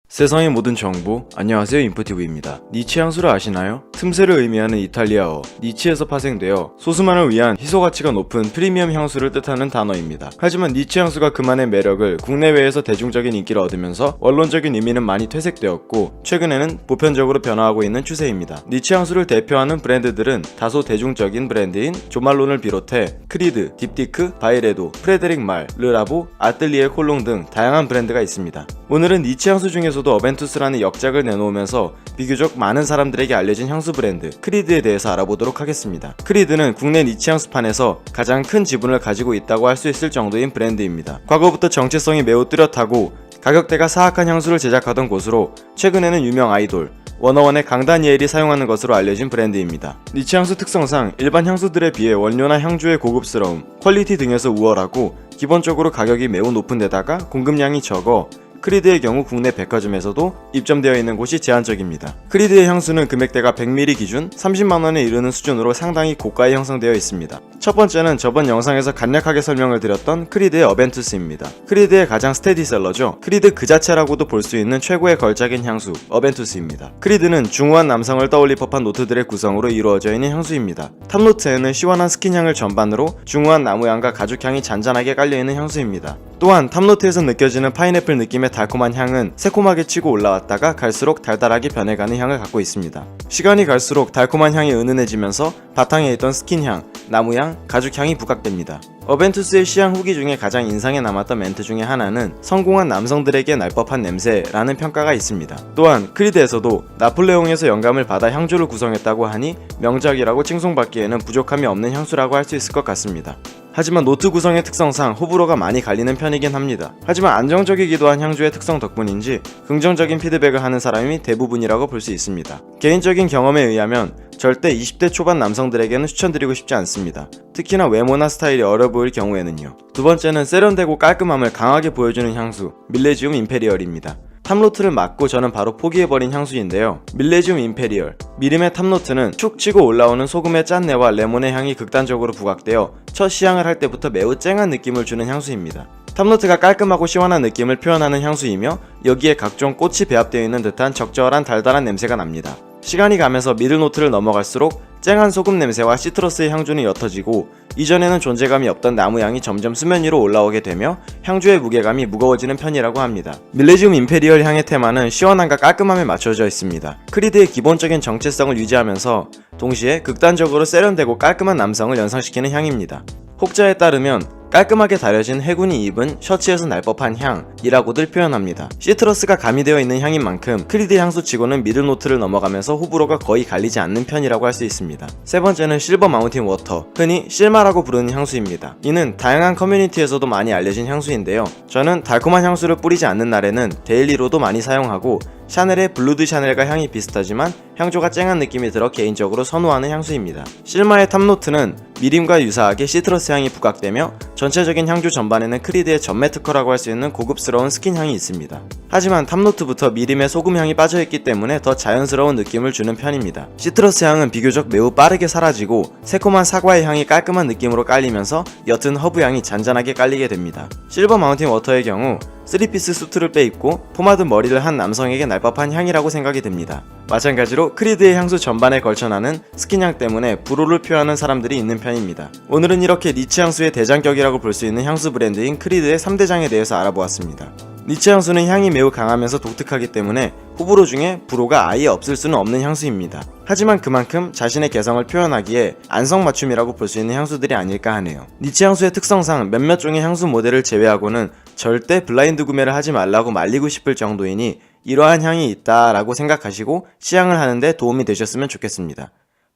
세상의 모든 정보, 안녕하세요, 인포티브입니다. 니치 향수를 아시나요? 틈새를 의미하는 이탈리아어 니치에서 파생되어 소수만을 위한 희소가치가 높은 프리미엄 향수를 뜻하는 단어입니다. 하지만 니치 향수가 그만의 매력을 국내외에서 대중적인 인기를 얻으면서 원론적인 의미는 많이 퇴색되었고 최근에는 보편적으로 변화하고 있는 추세입니다. 니치 향수를 대표하는 브랜드들은 다소 대중적인 브랜드인 조말론을 비롯해 크리드, 딥티크, 바이레도, 프레데릭 말, 르라보, 아뜰리에 콜롱 등 다양한 브랜드가 있습니다. 오늘은 니치 향수 중에서도 어벤투스라는 역작을 내놓으면서 비교적 많은 사람들에게 알려진 향수 브랜드 크리드에 대해서 알아보도록 하겠습니다. 크리드는 국내 니치 향수판에서 가장 큰 지분을 가지고 있다고 할 수 있을 정도인 브랜드입니다. 과거부터 정체성이 매우 뚜렷하고 가격대가 사악한 향수를 제작하던 곳으로 최근에는 유명 아이돌 워너원의 강다니엘이 사용하는 것으로 알려진 브랜드입니다. 니치 향수 특성상 일반 향수들에 비해 원료나 향주의 고급스러움, 퀄리티 등에서 우월하고 기본적으로 가격이 매우 높은 데다가 공급량이 적어 크리드의 경우 국내 백화점에서도 입점되어 있는 곳이 제한적입니다. 크리드의 향수는 금액대가 100ml 기준 30만원에 이르는 수준으로 상당히 고가에 형성되어 있습니다. 첫 번째는 저번 영상에서 간략하게 설명을 드렸던 크리드의 어벤투스입니다. 크리드의 가장 스테디셀러죠. 크리드 그 자체라고도 볼 수 있는 최고의 걸작인 향수 어벤투스입니다. 크리드는 중후한 남성을 떠올릴 법한 노트들의 구성으로 이루어져 있는 향수입니다. 탑노트에는 시원한 스킨향을 전반으로 중후한 나무향과 가죽향이 잔잔하게 깔려있는 향수입니다. 또한 탑노트에서 느껴지는 파인애플 느낌의 달콤한 향은 새콤하게 치고 올라왔다가 갈수록 달달하게 변해가는 향을 갖고 있습니다. 시간이 갈수록 달콤한 향이 은은해지면서 바탕에 있던 스킨향, 나무향, 가죽향이 부각됩니다. 어벤투스의 시향 후기 중에 가장 인상에 남았던 멘트 중에 하나는 성공한 남성들에게 날 법한 냄새라는 평가가 있습니다. 또한 크리드에서도 나폴레옹에서 영감을 받아 향조를 구성했다고 하니 명작이라고 칭송받기에는 부족함이 없는 향수라고 할 수 있을 것 같습니다. 하지만 노트 구성의 특성상 호불호가 많이 갈리는 편이긴 합니다. 하지만 안정적이기도 한 향주의 특성 덕분인지 긍정적인 피드백을 하는 사람이 대부분이라고 볼 수 있습니다. 개인적인 경험에 의하면 절대 20대 초반 남성들에게는 추천드리고 싶지 않습니다. 특히나 외모나 스타일이 어려 보일 경우에는요. 두 번째는 세련되고 깔끔함을 강하게 보여주는 향수 밀레지움 임페리얼입니다. 탑노트를 맡고 저는 바로 포기해버린 향수인데요. 밀레지움 임페리얼 미림의 탑노트는 축 치고 올라오는 소금의 짠내와 레몬의 향이 극단적으로 부각되어 첫 시향을 할 때부터 매우 쨍한 느낌을 주는 향수입니다. 탑노트가 깔끔하고 시원한 느낌을 표현하는 향수이며 여기에 각종 꽃이 배합되어 있는 듯한 적절한 달달한 냄새가 납니다. 시간이 가면서 미들노트를 넘어갈수록 쨍한 소금 냄새와 시트러스의 향주는 옅어지고 이전에는 존재감이 없던 나무향이 점점 수면 위로 올라오게 되며 향주의 무게감이 무거워지는 편이라고 합니다. 밀레지움 임페리얼 향의 테마는 시원함과 깔끔함에 맞춰져 있습니다. 크리드의 기본적인 정체성을 유지하면서 동시에 극단적으로 세련되고 깔끔한 남성을 연상시키는 향입니다. 혹자에 따르면 깔끔하게 다려진 해군이 입은 셔츠에서 날 법한 향이라고들 표현합니다. 시트러스가 가미되어 있는 향인 만큼 크리드 향수치고는 미들노트를 넘어가면서 호불호가 거의 갈리지 않는 편이라고 할 수 있습니다. 세 번째는 실버 마운틴 워터, 흔히 실마라고 부르는 향수입니다. 이는 다양한 커뮤니티에서도 많이 알려진 향수인데요. 저는 달콤한 향수를 뿌리지 않는 날에는 데일리로도 많이 사용하고 샤넬의 블루드 샤넬과 향이 비슷하지만 향조가 쨍한 느낌이 들어 개인적으로 선호하는 향수입니다. 실마의 탑노트는 미림과 유사하게 시트러스 향이 부각되며 전체적인 향주 전반에는 크리드의 전매 특허라고 할 수 있는 고급스러운 스킨향이 있습니다. 하지만 탑노트부터 미림의 소금향이 빠져있기 때문에 더 자연스러운 느낌을 주는 편입니다. 시트러스 향은 비교적 매우 빠르게 사라지고 새콤한 사과의 향이 깔끔한 느낌으로 깔리면서 옅은 허브향이 잔잔하게 깔리게 됩니다. 실버 마운틴 워터의 경우 3피스 수트를 빼입고 포마드 머리를 한 남성에게 날 법한 향이라고 생각이 됩니다. 마찬가지로 크리드의 향수 전반에 걸쳐나는 스킨향 때문에 불호를 표하는 사람들이 있는 편입니다. 오늘은 이렇게 니치 향수의 대장격이라고 볼 수 있는 향수 브랜드인 크리드의 3대장에 대해서 알아보았습니다. 니치 향수는 향이 매우 강하면서 독특하기 때문에 호불호 중에 불호가 아예 없을 수는 없는 향수입니다. 하지만 그만큼 자신의 개성을 표현하기에 안성맞춤이라고 볼 수 있는 향수들이 아닐까 하네요. 니치 향수의 특성상 몇몇 종의 향수 모델을 제외하고는 절대 블라인드 구매를 하지 말라고 말리고 싶을 정도이니 이러한 향이 있다라고 생각하시고 시향을 하는데 도움이 되셨으면 좋겠습니다.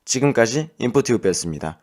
지금까지 인포티브였습니다.